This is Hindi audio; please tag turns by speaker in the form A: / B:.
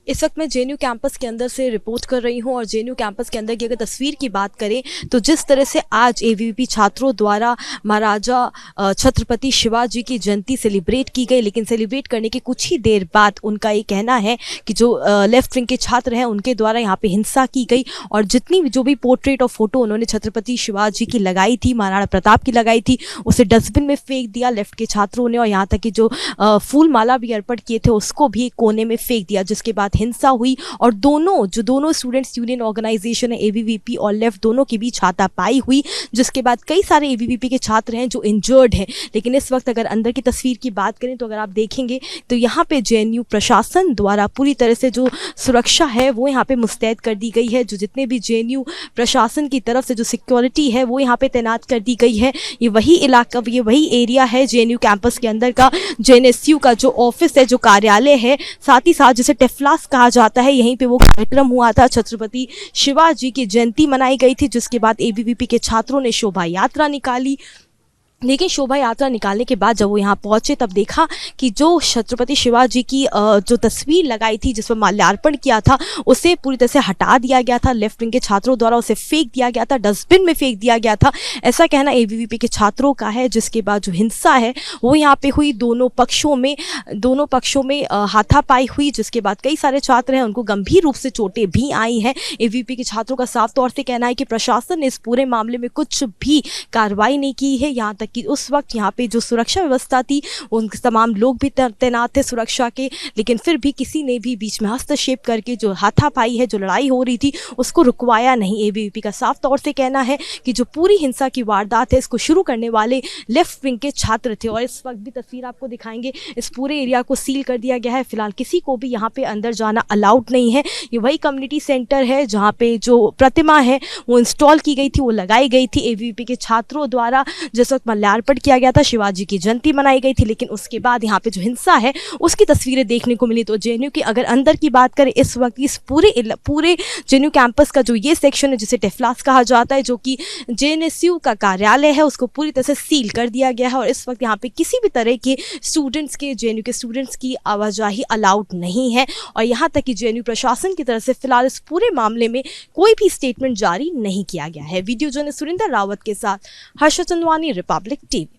A: इस वक्त मैं जेएनयू कैंपस के अंदर से रिपोर्ट कर रही हूं और जेएनयू कैंपस के अंदर की अगर तस्वीर की बात करें तो जिस तरह से आज एबीवीपी छात्रों द्वारा महाराजा छत्रपति शिवाजी की जयंती सेलिब्रेट की गई, लेकिन सेलिब्रेट करने के कुछ ही देर बाद उनका ये कहना है कि जो लेफ्ट विंग के छात्र हैं उनके द्वारा यहाँ पे हिंसा की गई और जितनी जो भी पोर्ट्रेट और फोटो उन्होंने छत्रपति शिवाजी की लगाई थी, महाराणा प्रताप की लगाई थी, उसे डस्टबिन में फेंक दिया लेफ्ट के छात्रों ने और यहाँ तक कि जो फूल माला भी अर्पण किए थे उसको भी कोने में फेंक दिया, जिसके बाद हिंसा हुई और दोनों स्टूडेंट्स यूनियन ऑर्गेनाइजेशन है एबीवीपी और लेफ्ट दोनों के बीच हाथापाई हुई, जिसके बाद कई सारे एबीवीपी के छात्र हैं जो इंजर्ड हैं। लेकिन इस वक्त अगर अंदर की तस्वीर की बात करें तो अगर आप देखेंगे तो यहाँ पे जेएनयू प्रशासन द्वारा पूरी तरह से जो सुरक्षा है वो यहाँ पे मुस्तैद कर दी गई है। जो जितने भी जेएनयू प्रशासन की तरफ से जो सिक्योरिटी है वो यहाँ पे तैनात कर दी गई है। ये वही इलाका, ये वही एरिया है जेएनयू कैंपस के अंदर का, जेएनएसयू का जो ऑफिस है, जो कार्यालय है, साथ ही साथ जिसे टेफ्लास कहा जाता है, यहीं पे वो कार्यक्रम हुआ था। छत्रपति शिवाजी की जयंती मनाई गई थी, जिसके बाद एबीवीपी के छात्रों ने शोभा यात्रा निकाली। लेकिन शोभा यात्रा निकालने के बाद जब वो यहाँ पहुंचे तब देखा कि जो छत्रपति शिवाजी की जो तस्वीर लगाई थी जिस पर माल्यार्पण किया था उसे पूरी तरह से हटा दिया गया था। लेफ्ट विंग के छात्रों द्वारा उसे फेंक दिया गया था, डस्टबिन में फेंक दिया गया था, ऐसा कहना एबीवीपी के छात्रों का है। जिसके बाद जो हिंसा है वो यहाँ पे हुई, दोनों पक्षों में हाथापाई हुई, जिसके बाद कई सारे छात्र हैं उनको गंभीर रूप से चोटें भी आई हैं। एबीवीपी के छात्रों का साफ तौर से कहना है कि प्रशासन ने इस पूरे मामले में कुछ भी कार्रवाई नहीं की है। यहाँ तक कि उस वक्त यहाँ पे जो सुरक्षा व्यवस्था थी उन तमाम लोग भी तैनात थे सुरक्षा के, लेकिन फिर भी किसी ने भी बीच में हस्तक्षेप करके जो हाथापाई है, जो लड़ाई हो रही थी, उसको रुकवाया नहीं। एबीवीपी का साफ तौर से कहना है कि जो पूरी हिंसा की वारदात है इसको शुरू करने वाले लेफ्ट विंग के छात्र थे। और इस वक्त भी तस्वीर आपको दिखाएंगे, इस पूरे एरिया को सील कर दिया गया है। फिलहाल किसी को भी यहाँ पे अंदर जाना अलाउड नहीं है। ये वही कम्युनिटी सेंटर है जहाँ पे जो प्रतिमा है वो इंस्टॉल की गई थी, वो लगाई गई थी एबीवीपी के छात्रों द्वारा। जिस वक्त माल्यार्पण किया गया था, शिवाजी की जयंती मनाई गई थी, लेकिन उसके बाद यहाँ पे जो हिंसा है उसकी तस्वीरें देखने को मिली। तो जेएनयू की अगर अंदर की बात करें इस वक्त इस पूरे जेएनयू कैंपस का जो ये सेक्शन है जिसे टेफ्लास कहा जाता है, जो कि जेएनएसयू का कार्यालय है, उसको पूरी तरह से सील कर दिया गया है। और इस वक्त यहाँ पे किसी भी तरह के जेएनयू के स्टूडेंट्स की आवाजाही अलाउड नहीं है। और यहाँ तक कि जेएनयू प्रशासन की तरफ से फिलहाल इस पूरे मामले में कोई भी स्टेटमेंट जारी नहीं किया गया है। वीडियो जर्नलिस्ट सुरेंद्र रावत के साथ हर्षद चंदवानी, रिपब्लिक टीवी।